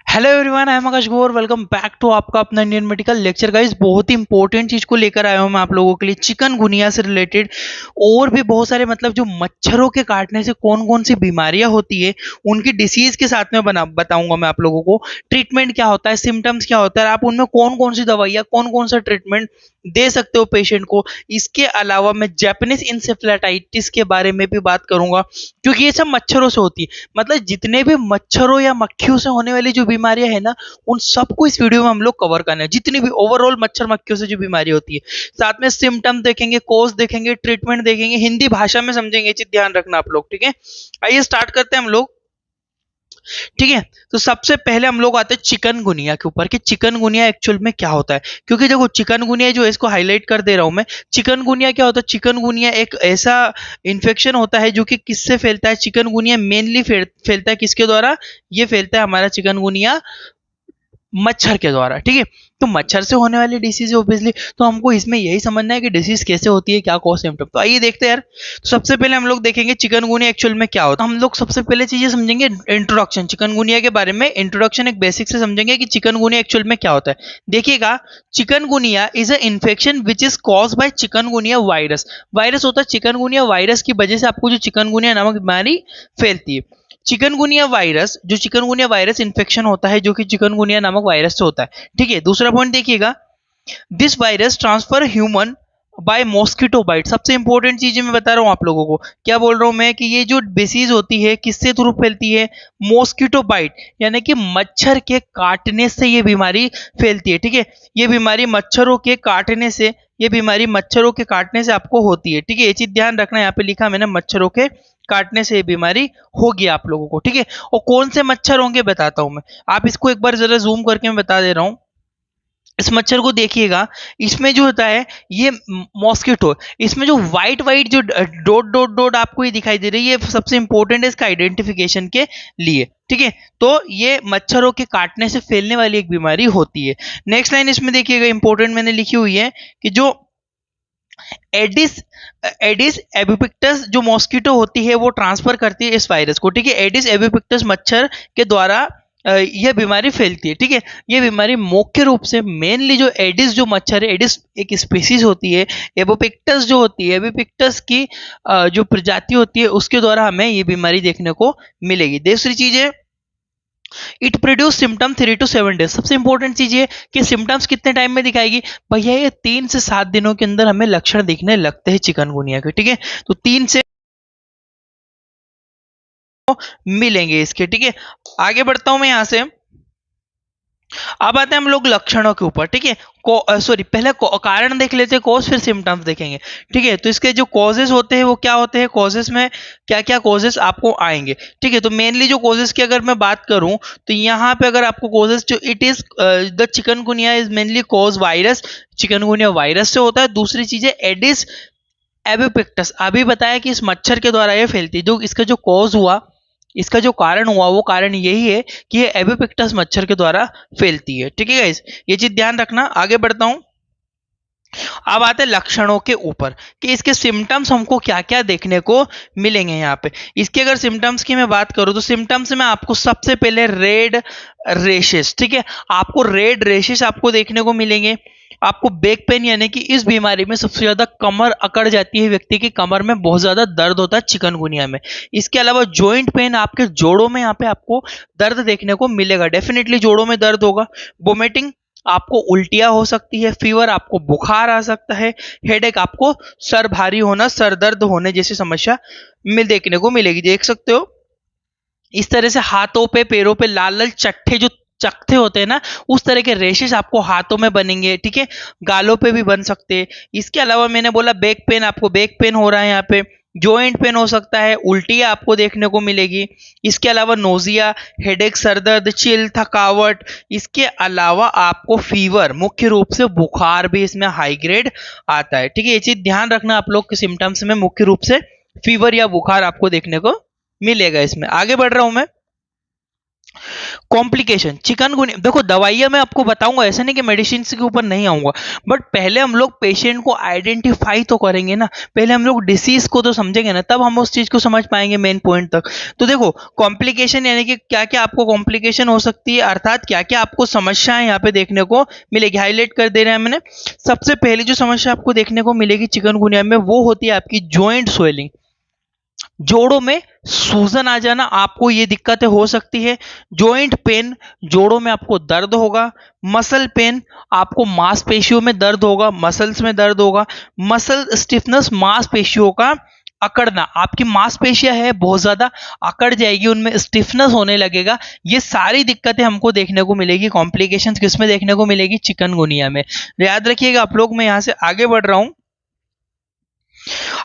Hello everyone, I am Akash Gaur. Welcome back to आपका अपना Indian medical lecture. Guys, बहुत ही important चीज को लेकर आया हूं मैं आप लोगों के लिए, चिकनगुनिया से रिलेटेड और भी बहुत सारे मतलब जो मच्छरों के काटने से कौन कौन सी बीमारियां होती है, उनकी डिसीज के साथ में बताऊंगा मैं आप लोगों को। ट्रीटमेंट क्या होता है, सिम्टम्स क्या होता है, आप उनमें कौन कौन सी दवाइयां, कौन कौन सा ट्रीटमेंट दे सकते हो पेशेंट को। इसके अलावा मैं जापानीज इंसेफ्लाइटिस के बारे में भी बात करूंगा, क्योंकि ये सब मच्छरों से होती है। मतलब जितने भी मच्छरों या मक्खियों से होने वाली जो बीमारियां है ना, उन सबको इस वीडियो में हम लोग कवर करना है। जितनी भी ओवरऑल मच्छर मक्खियों से जो बीमारी होती है, साथ में सिम्टम देखेंगे, कोज देखेंगे, ट्रीटमेंट देखेंगे, हिंदी भाषा में समझेंगे। ये चीज ध्यान रखना आप लोग, ठीक है। आइए स्टार्ट करते हैं हम लोग, ठीक है। तो सबसे पहले हम लोग आते हैं चिकनगुनिया के ऊपर कि चिकनगुनिया एक्चुअल में क्या होता है। क्योंकि देखो, चिकनगुनिया जो है, इसको हाईलाइट कर दे रहा हूं मैं। चिकनगुनिया क्या होता है? चिकनगुनिया एक ऐसा इन्फेक्शन होता है जो कि किससे फैलता है। चिकनगुनिया मेनली फैलता है किसके द्वारा? ये फैलता है हमारा चिकनगुनिया मच्छर के द्वारा, ठीक है। तो मच्छर से होने वाली डिसीज ऑब्वियसली, तो हमको इसमें यही समझना है कि डिसीज कैसे होती है, क्या कॉज सिम्टम। तो आइए देखते हैं यार। तो सबसे पहले हम लोग देखेंगे चिकनगुनिया एक्चुअल में क्या होता है। हम लोग सबसे पहले चीजें समझेंगे इंट्रोडक्शन चिकनगुनिया के बारे में। इंट्रोडक्शन एक बेसिक से समझेंगे कि चिकनगुनिया एक्चुअल में क्या होता है। देखिएगा, chikungunya is a infection which is cause by chikungunya virus. Virus होता है चिकनगुनिया, वायरस की वजह से आपको जो चिकनगुनिया नामक बीमारी फैलती है। चिकनगुनिया वायरस, जो चिकनगुनिया वायरस इन्फेक्शन होता है, जो कि चिकनगुनिया नामक वायरस से होता है, ठीक है। दूसरा पॉइंट देखिएगा, this virus transfer human by mosquito bite. सबसे इंपॉर्टेंट चीजें मैं बता रहा हूं आप लोगों को। क्या बोल रहा हूं मैं कि ये जो डिसीज होती है किससे थ्रू फैलती है? मॉस्किटो बाइट, यानी कि मच्छर के काटने से ये बीमारी फैलती है, ठीक है। ये बीमारी मच्छरों के काटने से, ये बीमारी मच्छरों के काटने से आपको होती है, ठीक है। ये चीज ध्यान रखना, यहाँ पे लिखा मैंने, मच्छरों के काटने से ये बीमारी होगी आप लोगों को, ठीक है। और कौन से मच्छर होंगे बताता हूं मैं। आप इसको एक बार जरा जूम करके मैं बता दे रहा हूं। इस मच्छर को देखिएगा, इसमें जो होता है ये मॉस्किटो, इसमें जो व्हाइट व्हाइट जो डॉट डॉट डॉट आपको ये दिखाई दे रही है, ये सबसे इंपॉर्टेंट है इसका आइडेंटिफिकेशन के लिए, ठीक है। तो ये मच्छरों के काटने से फैलने वाली एक बीमारी होती है। नेक्स्ट लाइन इसमें देखिएगा, इंपॉर्टेंट मैंने लिखी हुई है कि जो एडिस एडिस एबिपिक्टस जो मॉस्किटो होती है, वो ट्रांसफर करती है इस वायरस को, ठीक है। एडिस एबिपिक्टस मच्छर के द्वारा यह बीमारी फैलती है, ठीक है। ये बीमारी मुख्य रूप से मेनली जो एडिस जो मच्छर है, एडिस एक स्पीसीज होती है, एबिपिक्टस जो होती है, एबिपिक्टस की जो प्रजाति होती है, उसके द्वारा हमें ये बीमारी देखने को मिलेगी। दूसरी चीज है, it produce symptom 3 to 7 days. सबसे इंपॉर्टेंट चीज ये कि सिम्टम्स कितने टाइम में दिखाएगी भैया? ये 3 से 7 दिनों के अंदर हमें लक्षण दिखने लगते हैं चिकनगुनिया के, ठीक है। तो 3 से मिलेंगे इसके, ठीक है। आगे बढ़ता हूं मैं यहां से। अब आते हैं हम लोग लक्षणों के ऊपर, ठीक है। सॉरी, पहले कारण देख लेते हैं, कॉज, फिर सिम्टम्स देखेंगे, ठीक है। तो इसके जो कॉजेस होते हैं वो क्या होते हैं, कॉजेस में क्या क्या कॉजेस आपको आएंगे, ठीक है। तो मेनली जो कॉजेस की अगर मैं बात करूं, तो यहाँ पे अगर आपको कॉजेस जो, it is the chikungunya is mainly cause virus, chikungunya virus से होता है। दूसरी चीज है एडिस एबिपिक्टस, अभी बताया कि इस मच्छर के द्वारा ये फैलती है। जो इसका जो कॉज हुआ, इसका जो कारण हुआ, वो कारण यही है कि ये एबिपिक्टस मच्छर के द्वारा फैलती है, ठीक है गाइस। ये चीज ध्यान रखना। आगे बढ़ता हूं। अब आते हैं लक्षणों के ऊपर कि इसके सिम्टम्स हमको क्या क्या देखने को मिलेंगे यहाँ पे। इसके अगर सिम्टम्स की मैं बात करूं, तो सिम्टम्स में आपको सबसे पहले रेड रेशेस, ठीक है। आपको रेड रेशेस आपको देखने को मिलेंगे। आपको बैक पेन, यानी कि इस बीमारी में सबसे ज्यादा कमर अकड़ जाती है, व्यक्ति की कमर में बहुत ज्यादा दर्द होता है चिकनगुनिया में। इसके अलावा जॉइंट पेन, आपके जोड़ों में यहाँ पे आपको दर्द देखने को मिलेगा, डेफिनेटली जोड़ों में दर्द होगा। वोमिटिंग, आपको उल्टियां हो सकती है। फीवर, आपको बुखार आ सकता है। हेडेक, आपको सर भारी होना, सर दर्द होने जैसी समस्या देखने को मिलेगी, देख सकते हो। इस तरह से हाथों पे, पैरों पे लाल लाल चट्टे जो चकते होते हैं ना, उस तरह के रेशेस आपको हाथों में बनेंगे, ठीक है। गालों पे भी बन सकते हैं। इसके अलावा मैंने बोला बैक पेन, आपको बैक पेन हो रहा है यहाँ पे। जॉइंट पेन हो सकता है, उल्टियां आपको देखने को मिलेगी। इसके अलावा नोजिया, हेडेक, सरदर्द, चिल, थकावट। इसके अलावा आपको फीवर, मुख्य रूप से बुखार भी इसमें हाई ग्रेड आता है, ठीक है। ये चीज ध्यान रखना आप लोग के सिम्टम्स में, मुख्य रूप से फीवर या बुखार आपको देखने को मिलेगा इसमें। आगे बढ़ रहा हूं मैं। कॉम्प्लिकेशन चिकनगुनिया, देखो दवाइयां मैं आपको बताऊंगा, ऐसा नहीं कि मेडिसिन के ऊपर नहीं आऊंगा, बट पहले हम लोग पेशेंट को आइडेंटिफाई तो करेंगे ना, पहले हम लोग डिसीज को तो समझेंगे ना, तब हम उस चीज को समझ पाएंगे मेन पॉइंट तक। तो देखो कॉम्प्लिकेशन यानी कि क्या क्या आपको कॉम्प्लिकेशन हो सकती है, अर्थात क्या क्या आपको समस्याएं यहाँ पे देखने को मिलेगी, हाईलाइट कर दे रहे हैं मैंने। सबसे पहली जो समस्या आपको देखने को मिलेगी चिकनगुनिया में वो होती है आपकी जॉइंट स्वेलिंग, जोड़ों में सूजन आ जाना, आपको ये दिक्कतें हो सकती है। जॉइंट पेन, जोड़ों में आपको दर्द होगा। मसल पेन, आपको मांसपेशियों में दर्द होगा, मसल्स में दर्द होगा। मसल स्टिफनेस, मांसपेशियों का अकड़ना, आपकी मांसपेशियां है बहुत ज्यादा अकड़ जाएगी, उनमें स्टिफनेस होने लगेगा। ये सारी दिक्कतें हमको देखने को मिलेगी, कॉम्प्लिकेशंस किसमें देखने को मिलेगी, चिकनगुनिया में। याद रखिएगा आप लोग, मैं यहां से आगे बढ़ रहा हूं।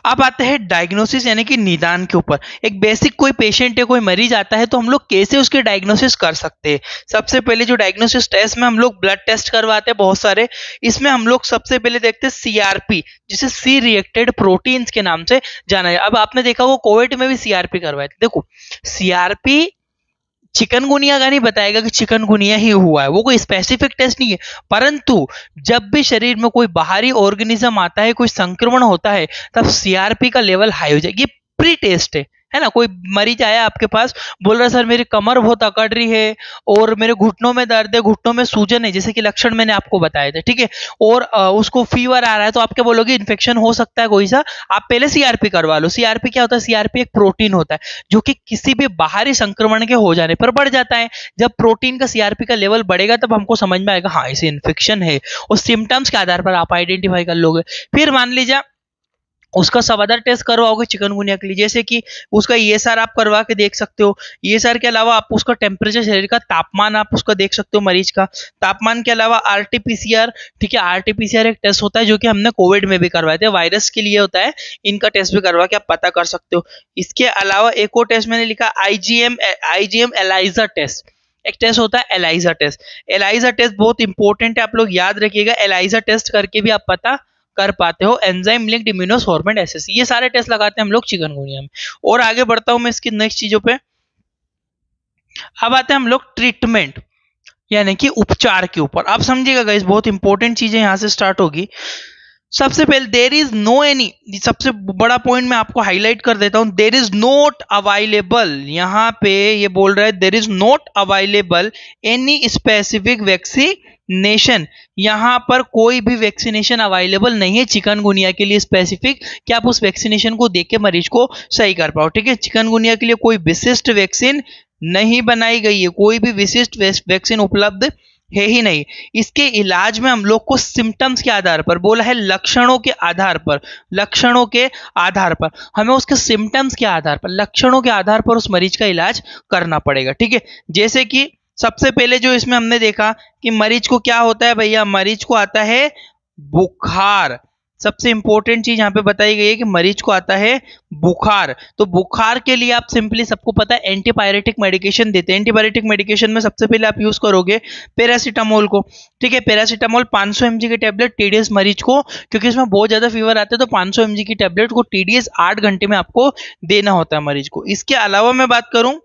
अब आते हैं डायग्नोसिस यानी कि निदान के ऊपर। एक बेसिक कोई पेशेंट है, कोई मरीज आता है तो हम लोग कैसे उसके डायग्नोसिस कर सकते हैं। सबसे पहले जो डायग्नोसिस टेस्ट में हम लोग ब्लड टेस्ट करवाते हैं बहुत सारे, इसमें हम लोग सबसे पहले देखते हैं सीआरपी, जिसे सी रिएक्टेड प्रोटीन्स के नाम से जाना है। अब आपने देखा वो कोविड में भी सीआरपी करवाए थे। देखो सीआरपी चिकनगुनिया का नहीं बताएगा कि चिकनगुनिया ही हुआ है, वो कोई स्पेसिफिक टेस्ट नहीं है, परंतु जब भी शरीर में कोई बाहरी ऑर्गेनिज्म आता है, कोई संक्रमण होता है, तब सीआरपी का लेवल हाई हो जाएगी। ये प्री टेस्ट है ना। कोई मरीज आया आपके पास, बोल रहा है सर मेरी कमर बहुत अकड़ रही है और मेरे घुटनों में दर्द है, घुटनों में सूजन है, जैसे कि लक्षण मैंने आपको बताए थे, ठीक है, और उसको फीवर आ रहा है, तो आप क्या बोलोगे, इन्फेक्शन हो सकता है कोई सा, आप पहले सीआरपी करवा लो। सीआरपी क्या होता है, सीआरपी एक प्रोटीन होता है जो कि किसी भी बाहरी संक्रमण के हो जाने पर बढ़ जाता है। जब प्रोटीन का सीआरपी का लेवल बढ़ेगा तब हमको समझ में आएगा हाँ इसे इन्फेक्शन है, और सिम्टम्स के आधार पर आप आइडेंटिफाई कर लोगे। फिर मान लीजिए उसका सब अदर टेस्ट करवाओगे चिकनगुनिया के लिए, जैसे कि उसका ईएसआर आप करवा के देख सकते हो। ईएसआर के अलावा आप उसका टेम्परेचर, शरीर का तापमान आप उसका देख सकते हो, मरीज का तापमान के अलावा आरटीपीसीआर, ठीक है, आरटीपीसीआर एक टेस्ट होता है जो कि हमने कोविड में भी करवाए थे, वायरस के लिए होता है, इनका टेस्ट भी करवा के आप पता कर सकते हो। इसके अलावा एक और टेस्ट मैंने लिखा आईजीएम एलाइजा टेस्ट, एक टेस्ट होता है एलाइजा टेस्ट। एलाइजा टेस्ट बहुत इंपॉर्टेंट है, आप लोग याद रखिएगा, एलाइजा टेस्ट करके भी आप पता कर पाते हो एंजाइम लिंक्ड इम्यूनोफॉर्मेट एसेस, ये सारे टेस्ट लगाते हैं हम लोग चिकनगुनिया में। और आगे बढ़ता हूं मैं इसकी नेक्स्ट चीजों पे। अब आते हैं हम लोग ट्रीटमेंट यानी कि उपचार के ऊपर। आप समझिएगा गाइस, बहुत इंपॉर्टेंट चीजें यहां से स्टार्ट होगी। सबसे पहले देर इज नो एनी, सबसे बड़ा पॉइंट मैं आपको हाईलाइट कर देता हूं, देर इज नॉट अवेलेबल, यहां पे ये बोल रहा है there is not available any specific vaccination, यहां पर कोई भी वैक्सीनेशन अवेलेबल नहीं है चिकनगुनिया के लिए स्पेसिफिक कि आप उस वैक्सीनेशन को देके मरीज को सही कर पाओ, ठीक है। चिकनगुनिया के लिए कोई विशिष्ट वैक्सीन नहीं बनाई गई है, कोई भी विशिष्ट वैक्सीन उपलब्ध है ही नहीं। इसके इलाज में हम लोग को सिम्टम्स के आधार पर, बोला है लक्षणों के आधार पर, लक्षणों के आधार पर हमें उसके सिम्टम्स के आधार पर, लक्षणों के आधार पर उस मरीज का इलाज करना पड़ेगा, ठीक है। जैसे कि सबसे पहले जो इसमें हमने देखा कि मरीज को क्या होता है भैया, मरीज को आता है बुखार, सबसे इंपॉर्टेंट चीज यहाँ पे बताई गई है कि मरीज को आता है बुखार। तो बुखार के लिए आप सिंपली, सबको पता है एंटीपायरेटिक मेडिकेशन देते हैं। एंटीपायरेटिक मेडिकेशन में सबसे पहले आप यूज करोगे पैरासीटामोल को, ठीक है। पैरासीटामोल 500 mg की टेबलेट टीडीएस मरीज को, क्योंकि इसमें बहुत ज्यादा फीवर आते हैं, तो 500 mg की टेबलेट को टीडीएस 8 घंटे में आपको देना होता है मरीज को। इसके अलावा मैं बात करूं,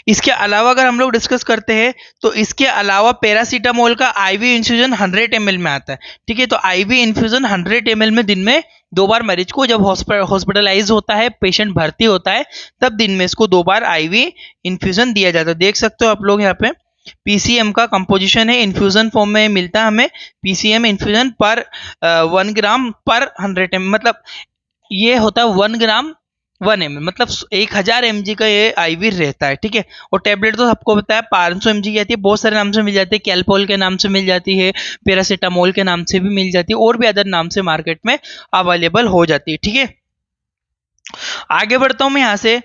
इसके अलावा अगर हम लोग डिस्कस करते हैं तो इसके अलावा पैरासीटामोल का आईवी इन्फ्यूजन 100 ml में आता है, ठीक है। तो आईवी इन्फ्यूजन 100 ml में दिन में 2 बार मरीज को, जब हॉस्पिटलाइज होता है, पेशेंट भर्ती होता है, तब दिन में इसको 2 बार आईवी इन्फ्यूजन दिया जाता है। देख सकते हो आप लोग यहाँ पे पीसीएम का कंपोजिशन है, इन्फ्यूजन फॉर्म में मिलता है हमें पीसीएम इन्फ्यूजन पर 1 ग्राम पर 100 ml, मतलब ये होता है 1 ग्राम 1 ml, मतलब 1000 mg का ये आईवी रहता है, ठीक है। और टेबलेट तो सबको पता है 500 mg की आती है, बहुत सारे नाम से मिल जाती है, कैलपोल के नाम से मिल जाती है, पैरासीटामोल के नाम से भी मिल जाती है, और भी अदर नाम से मार्केट में अवेलेबल हो जाती है, ठीक है। आगे बढ़ता हूं मैं यहां से।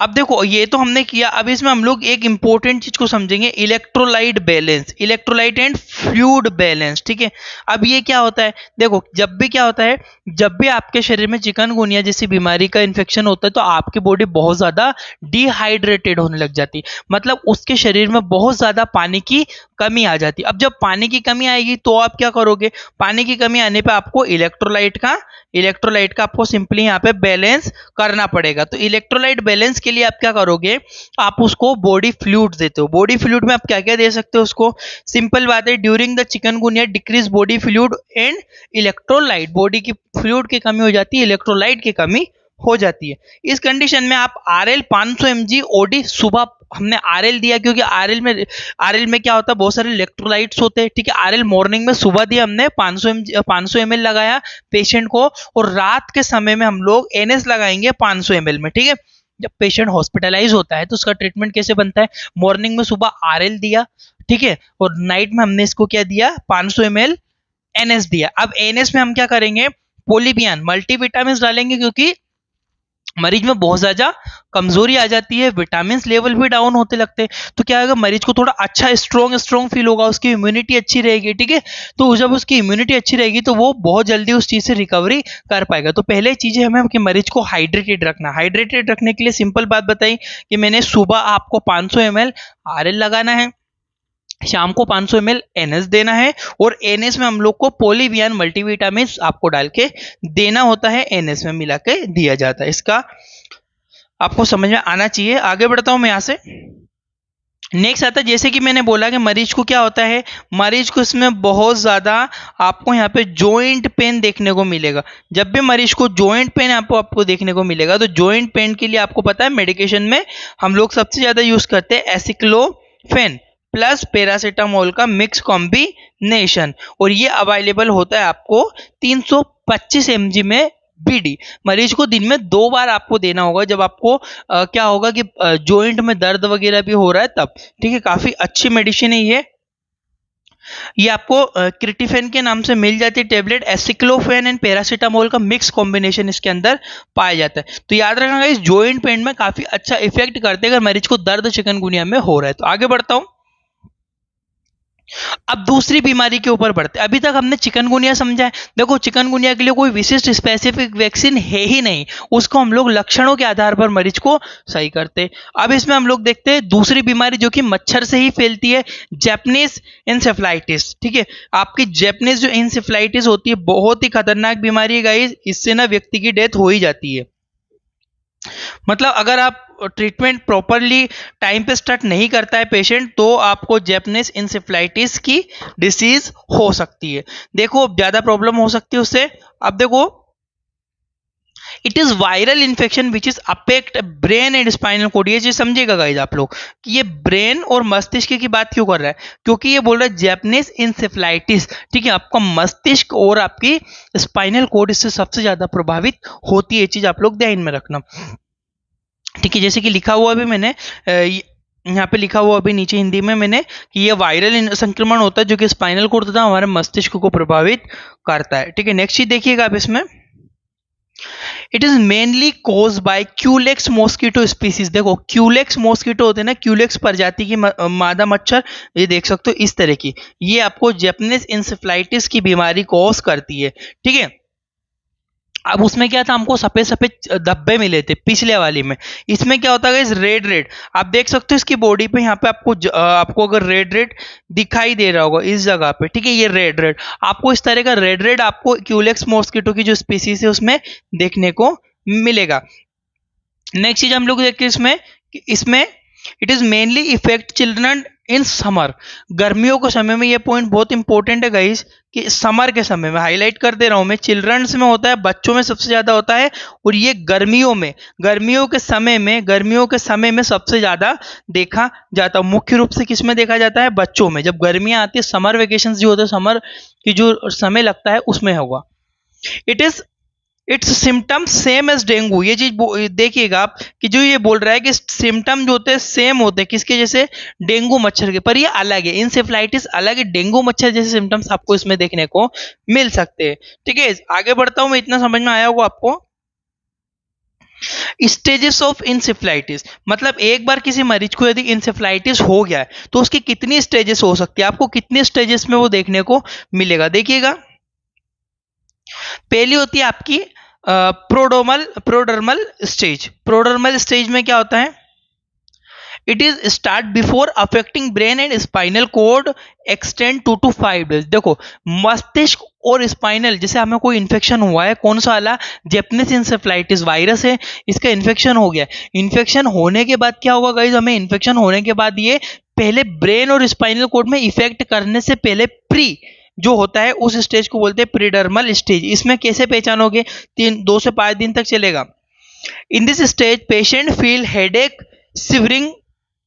अब देखो ये तो हमने किया, अब इसमें हम लोग एक इंपॉर्टेंट चीज को समझेंगे, electrolyte balance, electrolyte and fluid balance, ठीक है। अब ये क्या होता है, देखो जब भी क्या होता है, जब भी आपके शरीर में चिकनगुनिया जैसी बीमारी का इन्फेक्शन होता है तो आपकी बॉडी बहुत ज्यादा डिहाइड्रेटेड होने लग जाती है, मतलब उसके शरीर में बहुत ज्यादा पानी की कमी आ जाती है। अब जब पानी की कमी आएगी तो आप क्या करोगे, पानी की कमी आने पे आपको इलेक्ट्रोलाइट का आपको सिंपली यहाँ पे बैलेंस करना पड़ेगा। तो इलेक्ट्रोलाइट बैलेंस के लिए आप क्या करोगे, आप उसको बॉडी फ्लूइड देते हो। बॉडी फ्लूइड में आप क्या क्या दे सकते हो उसको, सिंपल बात है, during the chikungunya decrease body fluid and electrolyte, body की फ्लूइड की कमी हो जाती है, इलेक्ट्रोलाइट की कमी हो जाती है। इस कंडीशन में आप RL 500 mg OD सुबह, हमने RL दिया क्योंकि RL में क्या होता है, बहुत सारे इलेक्ट्रोलाइट्स होते हैं, ठीक है। RL मॉर्निंग में सुबह दिया हमने 500 ml लगाया पेशेंट को, और रात के समय में हम लोग NS लगाएंगे 500 ml में, ठीक है। जब पेशेंट हॉस्पिटलाइज होता है तो उसका ट्रीटमेंट कैसे बनता है, मॉर्निंग में सुबह RL दिया, ठीक है, और नाइट में हमने इसको क्या दिया, 500 ml NS दिया। अब NS में हम क्या करेंगे, पोलीबियन मल्टीविटामिन डालेंगे, क्योंकि मरीज में बहुत ज्यादा कमजोरी आ जाती है, विटामिन लेवल भी डाउन होते लगते हैं। तो क्या होगा, मरीज को थोड़ा अच्छा स्ट्रॉन्ग फील होगा, उसकी इम्यूनिटी अच्छी रहेगी, ठीक है। तो जब उसकी इम्यूनिटी अच्छी रहेगी तो वो बहुत जल्दी उस चीज से रिकवरी कर पाएगा। तो पहले चीजें हमें कि मरीज को हाइड्रेटेड रखना। हाइड्रेटेड रखने के लिए सिंपल बात बताई कि मैंने सुबह आपको 500 ml RL लगाना है, शाम को 500 ml NS देना है, और NS में हम लोग को पोलीवियन मल्टीविटामिन आपको डाल के देना होता है, NS में मिला के दिया जाता है। इसका आपको समझ में आना चाहिए। आगे बढ़ता हूं मैं यहाँ से। नेक्स्ट आता है, जैसे कि मैंने बोला कि मरीज को क्या होता है, मरीज को इसमें बहुत ज्यादा आपको यहाँ पे जॉइंट पेन देखने को मिलेगा। जब भी मरीज को जॉइंट पेन आपको देखने को मिलेगा, तो जॉइंट पेन के लिए आपको पता है मेडिकेशन में हम लोग सबसे ज्यादा यूज करते हैं एसिक्लोफेन प्लस पैरासीटामोल का मिक्स कॉम्बिनेशन, और ये अवेलेबल होता है आपको 325 mg में BD। मरीज को दिन में 2 बार आपको देना होगा, जब आपको क्या होगा कि जॉइंट में दर्द वगैरह भी हो रहा है तब, ठीक है। काफी अच्छी मेडिसिन है ये आपको क्रिटिफेन के नाम से मिल जाती है टेबलेट। एसिक्लोफेन एंड पैरासीटामोल का मिक्स कॉम्बिनेशन इसके अंदर पाया जाता है। तो याद रखना इस जॉइंट पेन में काफी अच्छा इफेक्ट करते हैं अगर मरीज को दर्द चिकनगुनिया में हो रहा है। तो आगे बढ़ता हूं, अब दूसरी बीमारी के ऊपर बढ़ते। अभी तक हमने चिकनगुनिया समझा है। देखो चिकनगुनिया के लिए कोई विशिष्ट स्पेसिफिक वैक्सीन है ही नहीं, उसको हम लोग लक्षणों के आधार पर मरीज को सही करते। अब इसमें हम लोग देखते हैं दूसरी बीमारी जो कि मच्छर से ही फैलती है, जैपनीज इंसेफ्लाइटिस, ठीक है। आपकी जैपनीज जो इंसेफ्लाइटिस होती है बहुत ही खतरनाक बीमारी है गाइस, इससे ना व्यक्ति की डेथ हो ही जाती है। मतलब अगर आप ट्रीटमेंट प्रॉपरली टाइम पे स्टार्ट नहीं करता है पेशेंट, तो आपको जैपनीज इंसेफ्लाइटिस की डिसीज हो सकती है। देखो ज्यादा प्रॉब्लम हो सकती है उससे। अब देखो, it is viral infection which is affect brain and spinal cord. ये चीज समझिएगा गाइज आप लोग कि ये ब्रेन और मस्तिष्क की बात क्यों कर रहा है, क्योंकि ये बोल रहा है जैपनीज इंसेफ्लाइटिस, ठीक है। आपका मस्तिष्क और आपकी स्पाइनल कॉर्ड इससे सबसे ज्यादा प्रभावित होती है। ये चीज आप लोग ध्यान में रखना, ठीक है। जैसे कि लिखा हुआ भी मैंने यहाँ पे लिखा हुआ अभी नीचे हिंदी में मैंने कि ये वायरल संक्रमण होता है जो कि स्पाइनल कॉर्ड तथा हमारे मस्तिष्क को प्रभावित करता है, ठीक है। नेक्स्ट चीज देखिएगा आप इसमें, it is mainly cause by Culex mosquito species. देखो क्यूलेक्स मॉस्किटो होते हैं ना, क्यूलेक्स प्रजाति की मादा मच्छर, ये देख सकते हो इस तरह की, ये आपको जैपनीज इंसेफ्लाइटिस की बीमारी कॉज करती है, ठीक है। अब उसमें क्या था, हमको सफेद सफेद धब्बे मिले थे पिछले वाली में। इसमें क्या होता है इस रेड रेड, आप देख सकते हो इसकी बॉडी पे यहाँ पे आपको अगर रेड रेड दिखाई दे रहा होगा इस जगह पे, ठीक है। ये रेड रेड आपको इस तरह का रेड रेड आपको क्यूलेक्स मॉस्किटो की जो स्पीसीज है उसमें देखने को मिलेगा। नेक्स्ट चीज हम लोग देखते हैं इसमें it is mainly effect children in summer. गर्मियों के समय में, ये पॉइंट बहुत इंपॉर्टेंट है गाइस कि समर के समय में हाईलाइट कर दे रहा हूं मैं, चिल्ड्रंस में होता है, बच्चों में सबसे ज्यादा होता है, और ये गर्मियों के समय में सबसे ज्यादा देखा जाता है। मुख्य रूप से किसमें देखा जाता है, बच्चों में। जब गर्मियां आती है, समर वेकेशन जो होते हैं, समर की जो समय लगता है उसमें होगा। Its symptom same as dengue. ये चीज देखिएगा आप कि जो ये बोल रहा है कि सिम्टम जो होते हैं सेम होते हैं किसके जैसे, डेंगू मच्छर के, पर ये अलग है। इंसेफ्लाइटिस अलग है, डेंगू मच्छर जैसे सिम्टम्स आपको इसमें देखने को मिल सकते हैं, ठीक है। आगे बढ़ता हूं मैं, इतना समझ में आया होगा आपको। स्टेजेस ऑफ इंसेफ्लाइटिस, मतलब एक बार किसी मरीज को यदि इंसेफ्लाइटिस हो गया है तो उसकी कितनी स्टेजेस हो सकती है, आपको कितने स्टेजेस में वो देखने को मिलेगा। देखिएगा, पहली होती है आपकी प्रोडर्मल स्टेज। प्रोडर्मल स्टेज में क्या होता है, it is start before affecting brain and spinal cord extend 2 to 5 days। देखो मस्तिष्क और स्पाइनल, जैसे हमें कोई इन्फेक्शन हुआ है, कौन सा वाला, जेपनीज इंसेफ्लाइटिस वायरस है, इसका इन्फेक्शन हो गया। इन्फेक्शन होने के बाद क्या होगा गाइज, हमें इन्फेक्शन होने के बाद ये पहले ब्रेन और स्पाइनल कोड में इफेक्ट करने से पहले प्री जो होता है उस स्टेज को बोलते हैं प्रीडर्मल स्टेज। इसमें कैसे पहचानोगे, 2 से 5 दिन तक चलेगा। In this stage patient feel headache, shivering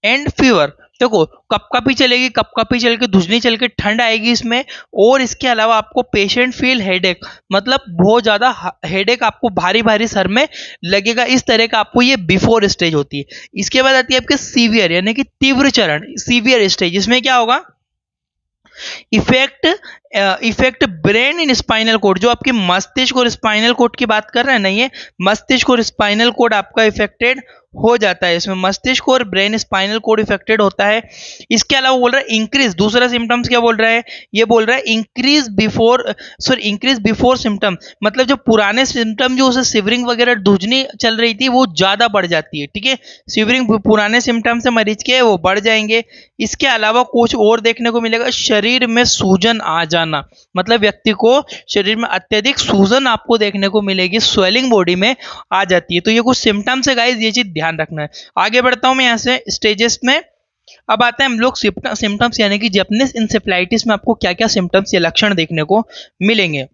and fever. देखो कपकपी चलेगी, कपकपी चल के धुजनी चल के ठंड आएगी इसमें, और इसके अलावा आपको पेशेंट फील हेडेक, मतलब बहुत ज्यादा हेडेक, आपको भारी भारी सर में लगेगा। इस तरह का आपको ये बिफोर स्टेज होती है। इसके बाद आती है आपके सीवियर यानी कि तीव्र चरण, सीवियर स्टेज। इसमें क्या होगा, effect brain in spinal cord, जो आपके मस्तिष्क और स्पाइनल कोड की बात कर रहे हैं ना, ये मस्तिष्क और स्पाइनल कोड आपका इफेक्टेड हो जाता है। इसमें मस्तिष्क और ब्रेन स्पाइनल कोड इफेक्टेड होता है। इसके अलावा बोल रहा है इंक्रीज, दूसरा सिम्टम्स क्या बोल रहा है, ये बोल रहा है इंक्रीज बिफोर सिम्टम, मतलब जो पुराने सिम्टम जो उसे सिवरिंग वगैरह धुजनी चल रही थी वो ज्यादा बढ़ जाती है। ठीक है, सिवरिंग पुराने सिम्टम से मरीज के वो बढ़ जाएंगे। इसके अलावा कुछ और देखने को मिलेगा, शरीर में सूजन आ जाना, मतलब व्यक्ति को शरीर में अत्यधिक सूजन आपको देखने को मिलेगी, स्वेलिंग बॉडी में आ जाती है। तो ये कुछ सिम्टम्स है गाइस, ये चीज ध्यान रखना है। आगे बढ़ता हूं मैं यहाँ से स्टेजेस में। अब आते हैं हम लोग सिम्टम्स, यानी कि जेपनीज इंसेफ्लाइटिस में आपको क्या क्या सिम्टम्स या लक्षण देखने को मिलेंगे।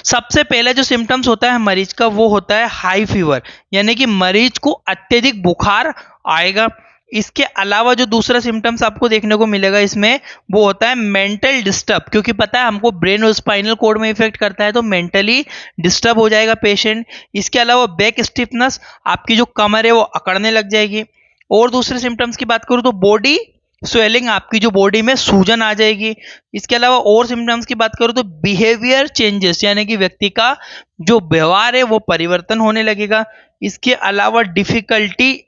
सबसे पहले जो सिम्टम्स होता है मरीज का वो होता है हाई फीवर, यानी कि मरीज को अत्यधिक बुखार आएगा। इसके अलावा जो दूसरा सिम्टम्स आपको देखने को मिलेगा इसमें वो होता है मेंटल डिस्टर्ब, क्योंकि पता है हमको ब्रेन और स्पाइनल कोड में इफेक्ट करता है तो मेंटली डिस्टर्ब हो जाएगा पेशेंट। इसके अलावा बैक स्टिफनेस, आपकी जो कमर है वो अकड़ने लग जाएगी। और दूसरे सिम्टम्स की बात करूं तो बॉडी स्वेलिंग, आपकी जो बॉडी में सूजन आ जाएगी। इसके अलावा और सिम्टम्स की बात करूं तो बिहेवियर चेंजेस, यानी कि व्यक्ति का जो व्यवहार है वो परिवर्तन होने लगेगा। इसके अलावा डिफिकल्टी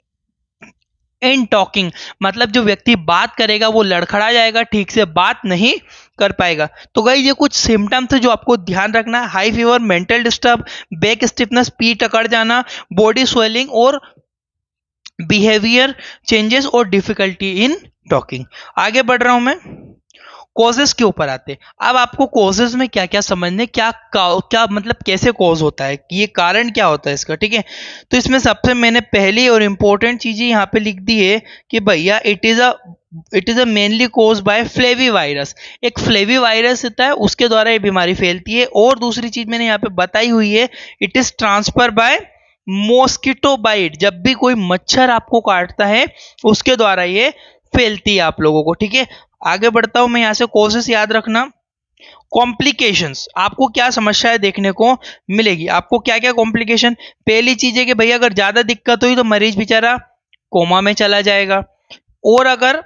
इन टॉकिंग, मतलब जो व्यक्ति बात करेगा वो लड़खड़ा जाएगा, ठीक से बात नहीं कर पाएगा। तो गाइस ये कुछ सिम्टम्स है जो आपको ध्यान रखना है, high fever, mental disturb, back stiffness, पीठ अकड़ जाना, बॉडी स्वेलिंग और बिहेवियर चेंजेस और डिफिकल्टी इन टॉकिंग। आगे बढ़ रहा हूं मैं, कॉजेस के ऊपर आते। अब आपको कॉजेस में क्या क्या समझने, क्या मतलब कैसे कॉज होता है, ये कारण क्या होता है इसका। ठीक है, तो इसमें सबसे मैंने पहली और इंपॉर्टेंट चीज यहाँ पे लिख दी है कि भैया it is a mainly cause by flavi virus. एक फ्लेवी वायरस होता है, उसके द्वारा ये बीमारी फैलती है। और दूसरी चीज मैंने यहाँ पे बताई हुई है, it is transfer by mosquito bite, जब भी कोई मच्छर आपको काटता है उसके द्वारा ये फैलती है आप लोगों को। ठीक है, आगे बढ़ता हूं मैं, यहां से कॉजेस याद रखना। कॉम्प्लिकेशंस, आपको क्या समस्याएं देखने को मिलेगी, आपको क्या क्या कॉम्प्लिकेशन। पहली चीज है कि भैया अगर ज्यादा दिक्कत हुई तो मरीज बेचारा कोमा में चला जाएगा। और अगर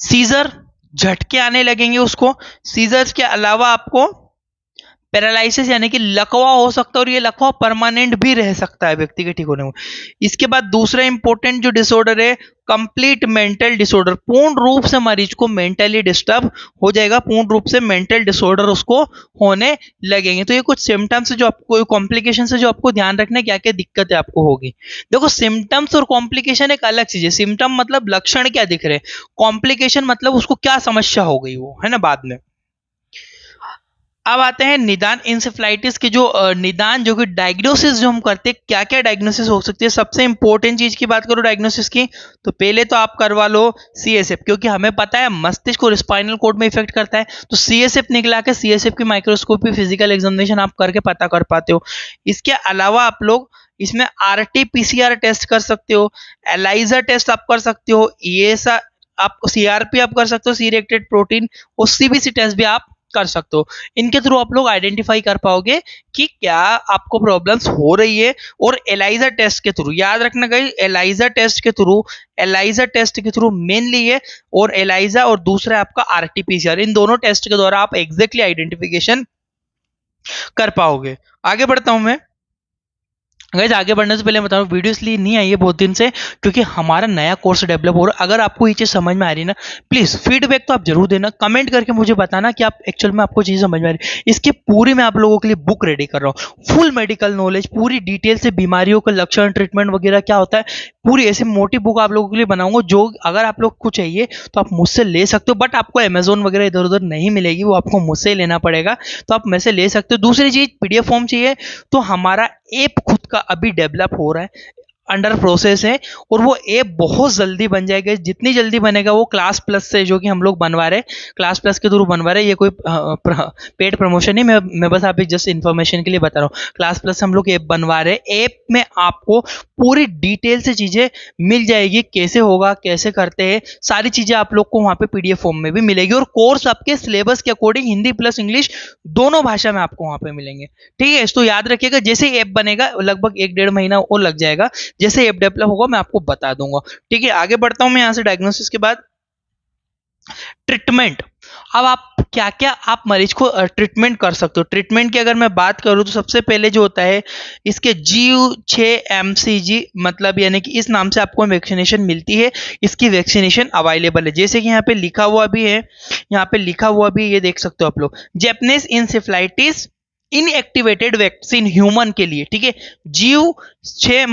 सीजर, झटके आने लगेंगे उसको। सीजर्स के अलावा आपको पैरालिसिस यानी कि लकवा हो सकता है, और ये लकवा परमानेंट भी रह सकता है व्यक्ति के ठीक होने में। इसके बाद दूसरा इंपॉर्टेंट जो डिसऑर्डर है, कंप्लीट मेंटल डिसऑर्डर, पूर्ण रूप से मरीज को मेंटली डिस्टर्ब हो जाएगा, पूर्ण रूप से मेंटल डिसऑर्डर उसको होने लगेंगे। तो ये कुछ सिम्टम्स है जो आपको, कॉम्प्लिकेशन है जो आपको ध्यान रखना है, क्या क्या दिक्कतें आपको होगी। देखो सिम्टम्स और कॉम्प्लिकेशन एक अलग चीज है। सिम्टम मतलब लक्षण क्या दिख रहे हैं, कॉम्प्लिकेशन मतलब उसको क्या समस्या हो गई वो है ना बाद में। अब आते हैं निदान इंसेफ्लाइटिस के जो निदान, जो कि डायग्नोसिस जो हम करते हैं, क्या क्या डायग्नोसिस हो सकती है। सबसे इंपॉर्टेंट चीज की बात करो डायग्नोसिस की, तो पहले तो आप करवा लो सीएसएफ, क्योंकि हमें पता है मस्तिष्क और स्पाइनल कोड में इफेक्ट करता है। तो सीएसएफ निकला के सीएसएफ की माइक्रोस्कोपी फिजिकल एग्जामिनेशन आप करके पता कर पाते हो। इसके अलावा आप लोग इसमें आरटी पीसीआर टेस्ट कर सकते हो, एलाइजा टेस्ट आप कर सकते हो, ये आप सीआरपी आप कर सकते हो, सी रिएक्टेड प्रोटीन, और सीबीसी टेस्ट भी आप कर सकते हो। इनके थ्रू आप लोग आइडेंटिफाई कर पाओगे कि क्या आपको प्रॉब्लम्स हो रही है। और एलाइजा टेस्ट के थ्रू, याद रखना गाइस, एलाइजा टेस्ट के थ्रू मेनली है, और एलाइजा और दूसरा आपका आरटीपीसीआर, इन दोनों टेस्ट के द्वारा आप एग्जैक्टली आइडेंटिफिकेशन कर पाओगे। आगे बढ़ता हूं मैं, गाइस आगे बढ़ने से पहले बता रहा हूँ, वीडियो इसलिए नहीं आई है बहुत दिन से क्योंकि हमारा नया कोर्स डेवलप हो रहा है। अगर आपको ये चीज़ समझ में आ रही है ना, प्लीज़ फीडबैक तो आप जरूर देना, कमेंट करके मुझे बताना कि आप एक्चुअल में आपको चीज़ समझ में आ रही है। इसकी पूरी मैं आप लोगों के लिए बुक रेडी कर रहा हूँ, फुल मेडिकल नॉलेज, पूरी डिटेल से बीमारियों का लक्षण, ट्रीटमेंट वगैरह क्या होता है, पूरी ऐसी मोटी बुक आप लोगों के लिए बनाऊंगा जो अगर आप लोग को चाहिए तो आप मुझसे ले सकते हो। बट आपको अमेजोन वगैरह इधर उधर नहीं मिलेगी, वो आपको मुझसे ही लेना पड़ेगा, तो आप मेरे से ले सकते हो। दूसरी चीज़, पीडीएफ फॉर्म चाहिए तो हमारा ऐप खुद का अभी डेवलप हो रहा है, अंडर प्रोसेस है, और वो ऐप बहुत जल्दी बन जाएगा। जितनी जल्दी बनेगा वो क्लास प्लस से जो कि हम लोग बनवा रहे हैं, क्लास प्लस के थ्रू बनवा रहे हैं, ये कोई पेड प्रमोशन नहीं, मैं बस आप जस्ट इन्फॉर्मेशन के लिए बता रहा हूँ। क्लास प्लस से हम लोग ऐप बनवा रहे हैं, ऐप में आपको पूरी डिटेल से चीज़ें मिल जाएगी, कैसे होगा, कैसे करते हैं, सारी चीज़ें आप लोग को वहाँ पे पीडीएफ फॉर्म में भी मिलेगी, और कोर्स आपके सिलेबस के अकॉर्डिंग हिंदी प्लस इंग्लिश दोनों भाषा में आपको वहाँ पे मिलेंगे। ठीक है, इसको याद रखिएगा। जैसे ऐप बनेगा लगभग 1-1.5 महीना और लग जाएगा, जैसे ऐप डेवलप होगा मैं आपको बता दूंगा। ठीक है, आगे बढ़ता हूं मैं यहां से। डायग्नोसिस के बाद ट्रीटमेंट। अब आप क्या क्या आप मरीज को ट्रीटमेंट कर सकते हो। ट्रीटमेंट की अगर मैं बात करूं तो सबसे पहले जो होता है, इसके G6MCG मतलब यानी कि इस नाम से आपको वैक्सीनेशन मिलती है, इसकी वैक्सीनेशन अवेलेबल है। जैसे कि यहाँ पे लिखा हुआ भी है, यहाँ पे लिखा हुआ भी, ये देख सकते हो आप लोग, Japanese encephalitis inactivated vaccine human के लिए। ठीक है, जीव 6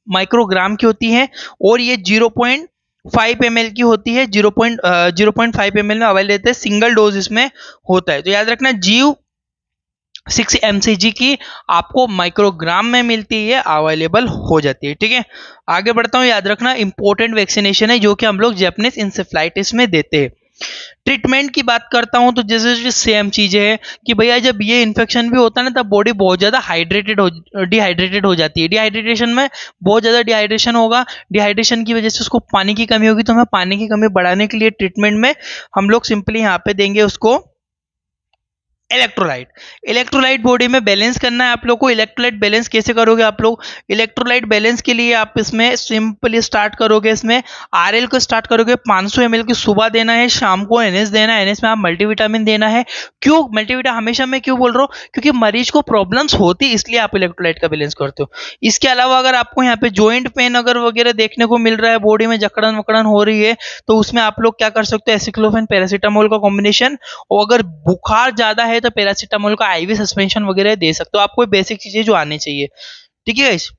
माइक्रोग्राम की होती है, और ये 0.5 ml की होती है। 0.5 ml में अवेलेबल रहते हैं, सिंगल डोज इसमें होता है। तो याद रखना, जीव 6 mcg की आपको माइक्रोग्राम में मिलती है, अवेलेबल हो जाती है। ठीक है, आगे बढ़ता हूँ। याद रखना, इंपॉर्टेंट वैक्सीनेशन है जो कि हम लोग जैपनीज इंसेफ्लाइटिस में देते हैं। ट्रीटमेंट की बात करता हूं तो जैसे सेम चीजें है कि भैया जब ये इन्फेक्शन भी होता है ना, तब बॉडी बहुत ज्यादा डिहाइड्रेटेड हो जाती है। डिहाइड्रेशन में बहुत ज्यादा डिहाइड्रेशन होगा, डिहाइड्रेशन की वजह से उसको पानी की कमी होगी, तो हमें पानी की कमी बढ़ाने के लिए ट्रीटमेंट में हम लोग सिंपली यहाँ पे देंगे उसको इलेक्ट्रोलाइट। इलेक्ट्रोलाइट बॉडी में बैलेंस करना है आप लोग को। इलेक्ट्रोलाइट बैलेंस कैसे करोगे आप लोग? इलेक्ट्रोलाइट बैलेंस के लिए आप इसमें सिंपली स्टार्ट करोगे, इसमें आरएल को स्टार्ट करोगे। 500 ml की सुबह देना है, शाम को एनएस देना है। एनएस में आप मल्टीविटामिन देना है। क्यों मल्टीविटामिन हमेशा मैं क्यों बोल रहा हूँ? क्योंकि मरीज को प्रॉब्लम्स होती है, इसलिए आप इलेक्ट्रोलाइट का बैलेंस करते हो। इसके अलावा अगर आपको यहाँ पे ज्वाइंट पेन अगर वगैरह देखने को मिल रहा है, बॉडी में जकड़न वकड़न हो रही है, तो उसमें आप लोग क्या कर सकते हो? एसिक्लोफेन पैरासीटामोल का कॉम्बिनेशन, और अगर बुखार ज्यादा है तो पैरासीटामोल का आईवी सस्पेंशन वगैरह दे सकते हो। आपको बेसिक चीजें जो आनी चाहिए। ठीक है गाइस,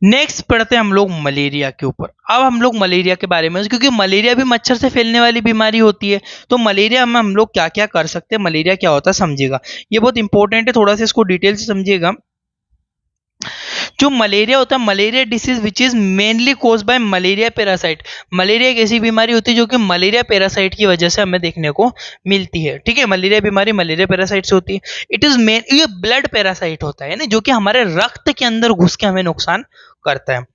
नेक्स्ट पढ़ते हैं हम लोग मलेरिया के ऊपर। अब हम लोग मलेरिया के बारे में, क्योंकि मलेरिया भी मच्छर से फैलने वाली बीमारी होती है, तो मलेरिया में हम लोग क्या क्या कर सकते हैं, मलेरिया क्या होता है समझिएगा। ये बहुत इंपॉर्टेंट है, थोड़ा सा इसको डिटेल से समझिएगा। जो मलेरिया होता है, malaria disease which is mainly cause by malaria parasite. Malaria एक ऐसी बीमारी होती है जो कि मलेरिया पैरासाइट की वजह से हमें देखने को मिलती है। ठीक है, मलेरिया बीमारी मलेरिया पैरासाइट से होती है। इट इज मेन, ये ब्लड पैरासाइट होता है ना, जो कि हमारे रक्त के अंदर घुस के हमें नुकसान करता है।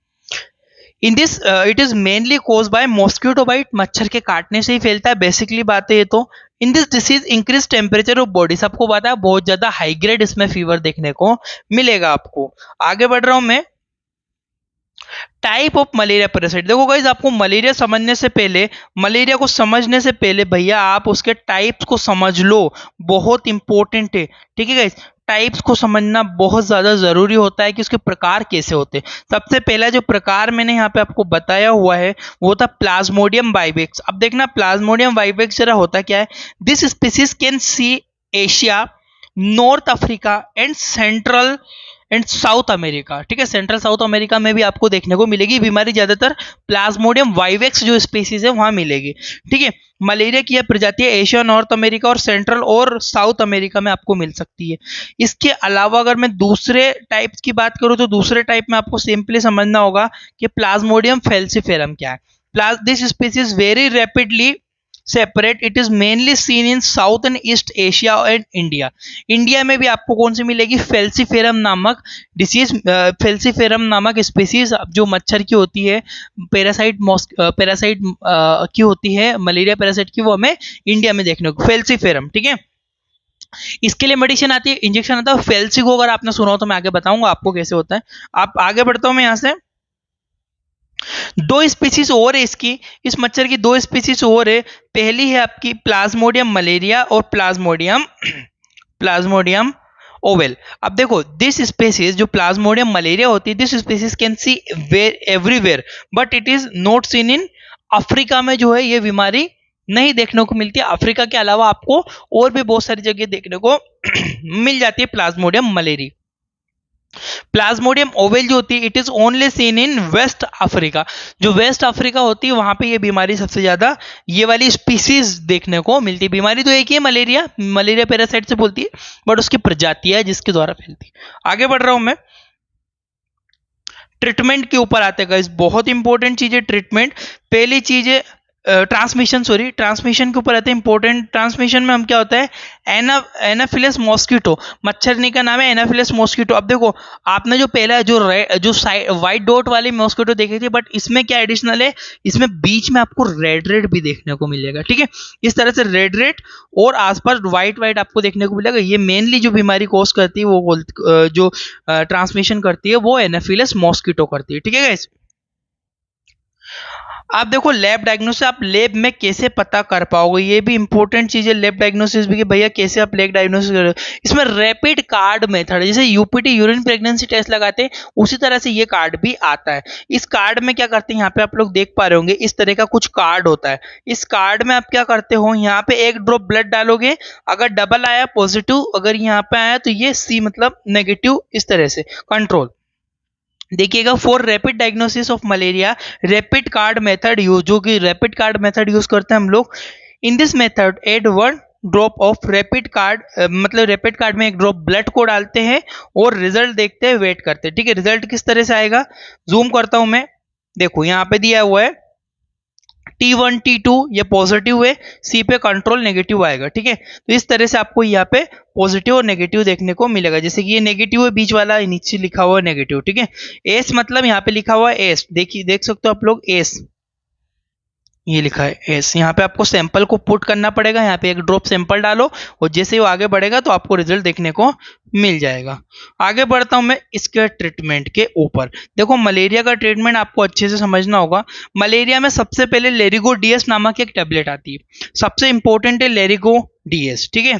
In this it is mainly cause by mosquito bite, मच्छर के काटने से ही फैलता है। बेसिकली बात है ये तो। In this disease increase temperature of body, सबको पता है बहुत ज्यादा हाई ग्रेड इसमें फीवर देखने को मिलेगा आपको। आगे बढ़ रहा हूं मैं। Type of malaria parasite. देखो गाइज, आपको मलेरिया समझने से पहले, मलेरिया को समझने से पहले भैया आप उसके टाइप्स को समझ लो, बहुत इंपॉर्टेंट है। ठीक है गाइज, टाइप्स को समझना बहुत ज्यादा जरूरी होता है कि उसके प्रकार कैसे होते हैं। सबसे पहला जो प्रकार मैंने यहाँ पे आपको बताया हुआ है वो था प्लाज्मोडियम वाइवेक्स। अब देखना, प्लाज्मोडियम वाइवेक्स जरा होता क्या है। This species can see Asia, north Africa and central and south America. ठीक है, सेंट्रल साउथ अमेरिका में भी आपको देखने को मिलेगी बीमारी। ज्यादातर प्लाज्मोडियम वाइवेक्स जो स्पीसीज है वहां मिलेगी। ठीक है, मलेरिया की यह प्रजाति एशिया, नॉर्थ अमेरिका और सेंट्रल और साउथ अमेरिका में आपको मिल सकती है। इसके अलावा अगर मैं दूसरे टाइप्स की बात करूं तो दूसरे टाइप में आपको सिंपली समझना होगा कि प्लाज्मोडियम फैल्सिफेरम क्या है। This species very rapidly separate, it is mainly seen in south and east Asia and India. India में भी आपको कौन सी मिलेगी? फेल्सीफेरम नामक डिसीज, फेल्सीफेरम नामक स्पीसीज जो मच्छर की होती है, पैरासाइट की होती है, मलेरिया पैरासाइट की, वो हमें इंडिया में देखने को फेल्सीफेरम। ठीक है, इसके लिए मेडिसिन आती है, इंजेक्शन आता है। फेल्सिको अगर आपने सुना हो तो मैं आगे बताऊंगा आपको कैसे होता है। आप आगे बढ़ता हूं मैं यहां से। दो स्पीसीज और है इसकी, इस मच्छर की दो स्पीसीज और है। पहली है आपकी प्लाज्मोडियम मलेरिया और प्लाज्मोडियम ओवेल। अब देखो दिस स्पीसीज जो प्लाज्मोडियम मलेरिया होती है, this species can C everywhere but it is not seen in Africa में जो है ये बीमारी नहीं देखने को मिलती है। अफ्रीका के अलावा आपको और भी बहुत सारी जगह देखने को मिल जाती है प्लाज्मोडियम मलेरिया। प्लाज्मोडियम ओवेल जो होती है it is only seen in west Africa. जो वेस्ट अफ्रीका होती है वहां पे ये बीमारी सबसे ज्यादा ये वाली स्पीसीज देखने को मिलती है। बीमारी तो एक ही है, मलेरिया, मलेरिया पैरासाइट से बोलती है, बट उसकी प्रजातियां है जिसके द्वारा फैलती है। आगे बढ़ रहा हूं मैं, ट्रीटमेंट के ऊपर आते हैं गाइस। बहुत इंपॉर्टेंट चीज है ट्रीटमेंट। पहली चीज है ट्रांसमिशन, सॉरी ट्रांसमिशन के ऊपर आते हैं। इंपॉर्टेंट ट्रांसमिशन में हम क्या होता है, एनाफिलस मॉस्किटो, मच्छरनी का नाम है एनाफिलस मॉस्किटो। अब देखो आपने जो पहला जो व्हाइट डॉट वाली मॉस्किटो देखी थी, बट इसमें क्या एडिशनल है, इसमें बीच में आपको रेड रेड भी देखने को मिलेगा। ठीक है, इस तरह से रेड रेड और आसपास व्हाइट व्हाइट आपको देखने को मिलेगा। ये मेनली जो बीमारी कॉज करती है वो जो ट्रांसमिशन करती है वो एनाफिलस मॉस्किटो करती है। ठीक है गाइस, आप देखो लैब डायग्नोसिस आप लैब में कैसे पता कर पाओगे, ये भी इंपॉर्टेंट चीज है लैब डायग्नोसिस भी, कि भैया कैसे आप लैब डायग्नोसिस करोगे। इसमें रैपिड कार्ड मेथड, जैसे यूपीटी यूरिन प्रेगनेंसी टेस्ट लगाते हैं उसी तरह से ये कार्ड भी आता है। इस कार्ड में क्या करते हैं, यहाँ पे आप लोग देख पा रहे होंगे इस तरह का कुछ कार्ड होता है। इस कार्ड में आप क्या करते हो, यहाँ पे एक ड्रॉप ब्लड डालोगे, अगर डबल आया पॉजिटिव, अगर यहाँ पे आया तो ये सी मतलब नेगेटिव, इस तरह से कंट्रोल। देखिएगा for rapid diagnosis of malaria rapid card method use, जो कि रैपिड कार्ड मेथड यूज करते हैं हम लोग। In this method add 1 drop of rapid card, मतलब रैपिड कार्ड में एक ड्रॉप ब्लड को डालते हैं और रिजल्ट देखते हैं, वेट करते हैं। ठीक है, रिजल्ट किस तरह से आएगा, जूम करता हूं मैं, देखो यहाँ पे दिया हुआ है T1 T2 ये पॉजिटिव है, C पे कंट्रोल नेगेटिव आएगा। ठीक है, तो इस तरह से आपको यहाँ पे पॉजिटिव और नेगेटिव देखने को मिलेगा। जैसे कि ये नेगेटिव है, बीच वाला नीचे लिखा हुआ है नेगेटिव। ठीक है, एस मतलब यहाँ पे लिखा हुआ है एस, देखिए देख सकते हो आप लोग एस, ये लिखा है एस। यहाँ पे आपको सैंपल को पुट करना पड़ेगा, यहाँ पे एक ड्रॉप सैंपल डालो और जैसे ही वो आगे बढ़ेगा तो आपको रिजल्ट देखने को मिल जाएगा। आगे बढ़ता हूं मैं इसके ट्रीटमेंट के ऊपर। देखो मलेरिया का ट्रीटमेंट आपको अच्छे से समझना होगा। मलेरिया में सबसे पहले लेरिगो डीएस नामक एक टेबलेट आती है, सबसे इंपॉर्टेंट है लेरिगो डीएस। ठीक है,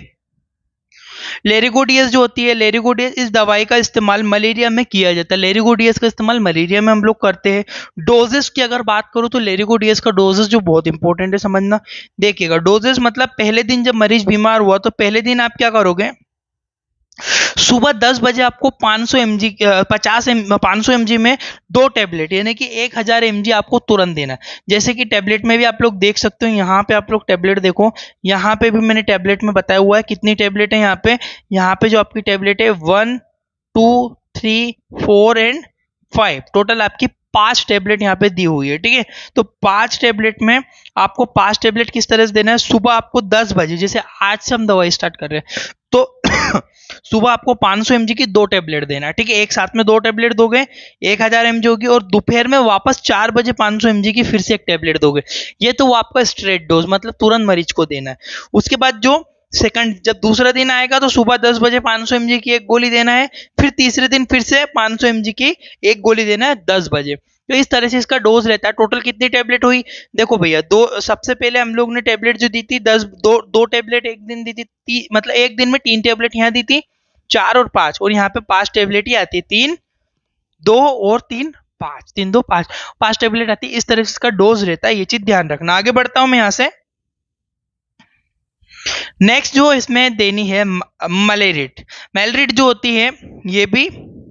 लेरिगोडियस जो होती है, लेरिगोडियस इस दवाई का इस्तेमाल मलेरिया में किया जाता है। लेरिगोडियस का इस्तेमाल मलेरिया में हम लोग करते हैं। डोजेस की अगर बात करूं तो लेरिगोडियस का डोजेस जो बहुत इंपॉर्टेंट है समझना। देखिएगा डोजेस मतलब पहले दिन जब मरीज बीमार हुआ तो पहले दिन आप क्या करोगे, सुबह 10 बजे आपको 500 mg 500 mg में 2 टेबलेट यानी कि 1000 mg आपको तुरंत देना है। जैसे कि टेबलेट में भी आप लोग देख सकते हो, यहाँ पे आप लोग टेबलेट देखो, यहाँ पे भी मैंने टेबलेट में बताया हुआ है कितनी टेबलेट है। यहाँ पे जो आपकी टेबलेट है 1 2 3 4 एंड 5, टोटल आपकी 5 टेबलेट यहाँ पे दी हुई है। ठीक है, तो 5 टेबलेट में आपको 5 टेबलेट किस तरह से देना है, सुबह आपको 10 बजे, जैसे आज से हम दवाई स्टार्ट कर रहे हैं तो सुबह आपको 500 mg की 2 टेबलेट देना है। ठीक है, एक साथ में 2 टेबलेट दोगे 1000 mg होगी, और दोपहर में वापस 4 बजे 500 mg की फिर से एक टेबलेट दोगे। ये तो वो आपका स्ट्रेट डोज मतलब तुरंत मरीज को देना है। उसके बाद जो सेकंड जब दूसरा दिन आएगा तो सुबह 10 बजे 500 mg की एक गोली देना है, फिर तीसरे दिन फिर से 500 mg की एक गोली देना है 10 बजे। तो इस तरह से इसका डोज रहता है। टोटल कितनी टेबलेट हुई, देखो भैया दो, सबसे पहले हम लोग ने टेबलेट जो दी थी 2 टेबलेट एक दिन दी थी, मतलब एक दिन में 3 टेबलेट यहाँ दी थी, 4 और 5, और यहाँ पे 5 टेबलेट ही आती है, 3 2 और 3 5, 3 2 5 टेबलेट आती है। इस तरह से इसका डोज रहता है, ये चीज ध्यान रखना। आगे बढ़ता हूं मैं यहाँ से, नेक्स्ट जो इसमें देनी है मलेरिट। मलेरिट जो होती है ये भी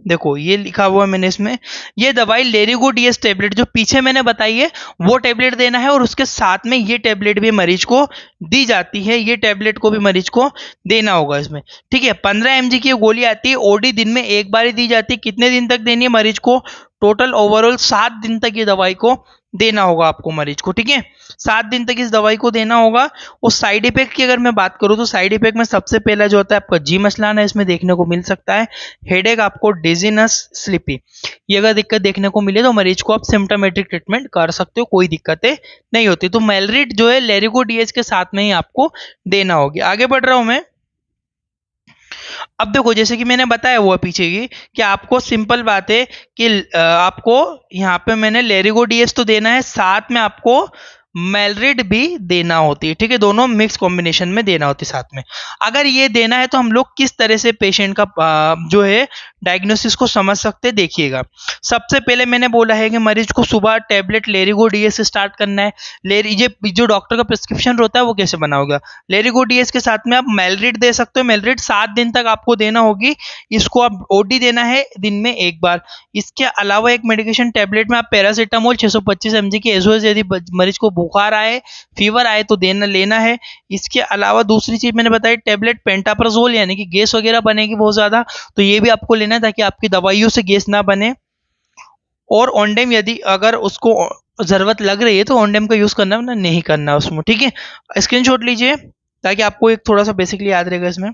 देखो ये लिखा हुआ है मैंने इसमें, ये दवाई लेरिगोडियस टेबलेट जो पीछे मैंने बताई है वो टेबलेट देना है, और उसके साथ में ये टेबलेट भी मरीज को दी जाती है, ये टेबलेट को भी मरीज को देना होगा इसमें। ठीक है, 15 mg की गोली आती है, ओडी दिन में एक बार ही दी जाती है। कितने दिन तक देनी है मरीज को, टोटल ओवरऑल 7 दिन तक ये दवाई को देना होगा आपको मरीज को। ठीक है, 7 दिन तक इस दवाई को देना होगा। और साइड इफेक्ट की अगर मैं बात करूं तो साइड इफेक्ट में सबसे पहला जो होता है आपका जी मचलाना इसमें देखने को मिल सकता है, हेडेक आपको, डिजीनेस, स्लीपी, ये अगर दिक्कत देखने को मिले तो मरीज को आप सिम्टोमेटिक ट्रीटमेंट कर सकते हो, कोई दिक्कतें नहीं होती। तो मेलरिट जो है लेरिगोडीएस के साथ में ही आपको देना होगी। आगे बढ़ रहा हूं मैं, अब देखो जैसे कि मैंने बताया हुआ पीछे की कि आपको सिंपल बात है कि आपको यहाँ पे मैंने लेरिगोडीएस तो देना है, साथ में आपको मेलरिड भी देना होती है, ठीक है, दोनों मिक्स कॉम्बिनेशन में देना होती है साथ में। अगर ये देना है तो हम लोग किस तरह से पेशेंट का जो है डायग्नोसिस को समझ सकते हैं, देखिएगा। सबसे पहले मैंने बोला है कि मरीज को सुबह टैबलेट लेरिगो डीएस स्टार्ट करना है। ये जो डॉक्टर का प्रिस्क्रिप्शन होता है वो कैसे बनाओगे, लेरिगो डीएस के साथ में आप मेलरिड दे सकते हो। मेलरिड 7 दिन तक आपको देना होगी, इसको आप ओडी देना है दिन में एक बार। इसके अलावा एक मेडिकेशन टैबलेट में आप पैरासीटामोल 625 mg की एसओएस, यदि मरीज को बुखार आए, फीवर आए तो लेना है। इसके अलावा दूसरी चीज मैंने बताई टैबलेट पेंटाप्राजोल, यानी कि गैस वगैरह बनेगी बहुत ज्यादा तो ये भी आपको लेना है ताकि आपकी दवाइयों से गैस ना बने। और ऑनडेम, यदि अगर उसको जरूरत लग रही है तो ऑनडेम का यूज करना है, नहीं करना उसमें, ठीक है। स्क्रीनशॉट लीजिए ताकि आपको एक थोड़ा सा बेसिकली याद रहेगा इसमें।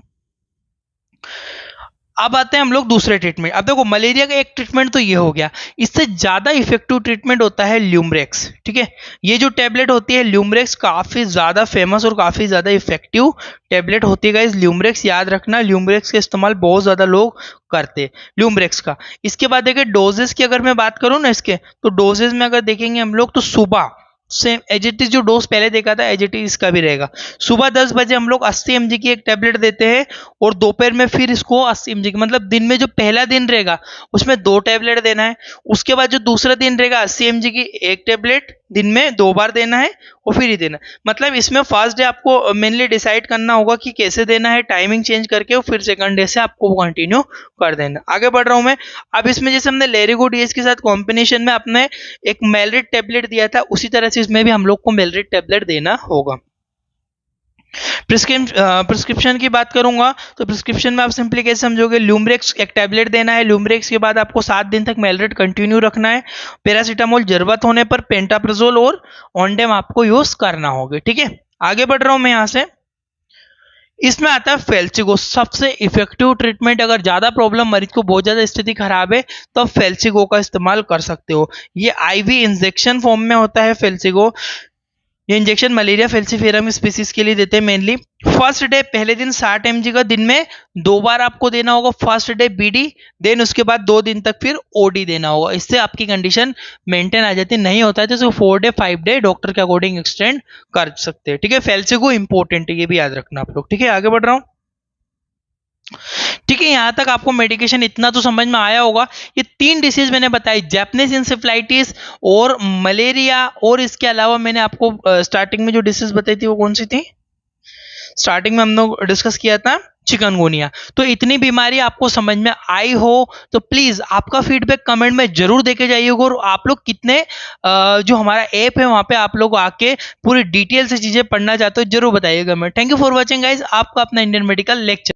अब आते हैं हम लोग दूसरे ट्रीटमेंट। अब देखो मलेरिया का एक ट्रीटमेंट तो ये हो गया, इससे ज्यादा इफेक्टिव ट्रीटमेंट होता है ल्यूमब्रेक्स, ठीक है। ये जो टेबलेट होती है ल्यूमब्रेक्स काफी ज्यादा फेमस और काफी ज्यादा इफेक्टिव टेबलेट होती है गाइस। ल्यूमब्रेक्स याद रखना, ल्यूमब्रेक्स का इस्तेमाल बहुत ज्यादा लोग करते हैं ल्यूमब्रेक्स का। इसके बाद देखिए डोजेस की अगर मैं बात करूं ना इसके, तो डोजेस में अगर देखेंगे हम लोग तो सुबह सेम एज इट इज, जो डोज पहले देखा था एज इट इज इसका भी रहेगा। सुबह 10 बजे हम लोग 80 mg की एक टेबलेट देते हैं और दोपहर में फिर इसको 80 mg की, मतलब दिन में जो पहला दिन रहेगा उसमें 2 टेबलेट देना है। उसके बाद जो दूसरा दिन रहेगा 80 mg की एक टेबलेट दिन में 2 बार देना है और फिर ही देना है। मतलब इसमें फर्स्ट डे आपको मेनली डिसाइड करना होगा कि कैसे देना है, टाइमिंग चेंज करके, और फिर सेकंड डे से आपको कंटिन्यू कर देना। आगे बढ़ रहा हूं मैं। अब इसमें जैसे हमने लेरिगो डीएस के साथ कॉम्बिनेशन में अपने एक मेलरिड टेबलेट दिया था, उसी तरह से इसमें भी हम लोग को मेलरिड टेबलेट देना होगा। प्रिस्क्रिप्शन की बात करूंगा तो प्रिस्क्रिप्शन में आप सिंपली कैसे समझोगे, ल्यूमब्रेक्स एक टैबलेट देना है, ल्यूमब्रेक्स के बाद आपको 7 दिन तक मेलरिड कंटिन्यू रखना है, पैरासीटामोल जरूरत होने पर पेंटाप्राजोल और ऑनडेम आपको यूज करना होगा, ठीक है। आगे बढ़ रहा हूं मैं यहां से। इसमें आता है फेल्सिगो, सबसे इफेक्टिव ट्रीटमेंट। अगर ज्यादा प्रॉब्लम, मरीज को बहुत ज्यादा स्थिति खराब है तो आप फेल्सिगो का इस्तेमाल कर सकते हो। ये आईवी इंजेक्शन फॉर्म में होता है फेल्सिगो। ये इंजेक्शन मलेरिया फेल्सीफेरम स्पीसीज के लिए देते हैं मेनली। फर्स्ट डे पहले दिन 60 mg का दिन में 2 बार आपको देना होगा, फर्स्ट डे बीडी, देन उसके बाद 2 दिन तक फिर ओडी देना होगा। इससे आपकी कंडीशन मेंटेन आ जाती है। नहीं होता है तो 4 डे 5 डे डॉक्टर के अकॉर्डिंग एक्सटेंड कर सकते हैं, ठीक है। फेल्सिगो इंपॉर्टेंट है, ये भी याद रखना आप लोग, ठीक है। आगे बढ़ रहा हूँ, ठीक है। यहां तक आपको मेडिकेशन इतना तो समझ में आया होगा। ये 3 डिसीज मैंने बताई, जैपनीज इंसेफ्लाइटिस और मलेरिया, और इसके अलावा मैंने आपको स्टार्टिंग में जो डिसीज बताई थी वो कौन सी थी, स्टार्टिंग में हम लोग डिस्कस किया था चिकनगुनिया। तो इतनी बीमारी आपको समझ में आई हो तो प्लीज आपका फीडबैक कमेंट में जरूर देके जाइएगा। और आप लोग कितने जो हमारा ऐप है वहां पे आप लोग आके पूरी डिटेल से चीजें पढ़ना चाहते हो जरूर बताइएगा। मैं thank you for watching guys, आपका अपना इंडियन मेडिकल लेक्चर।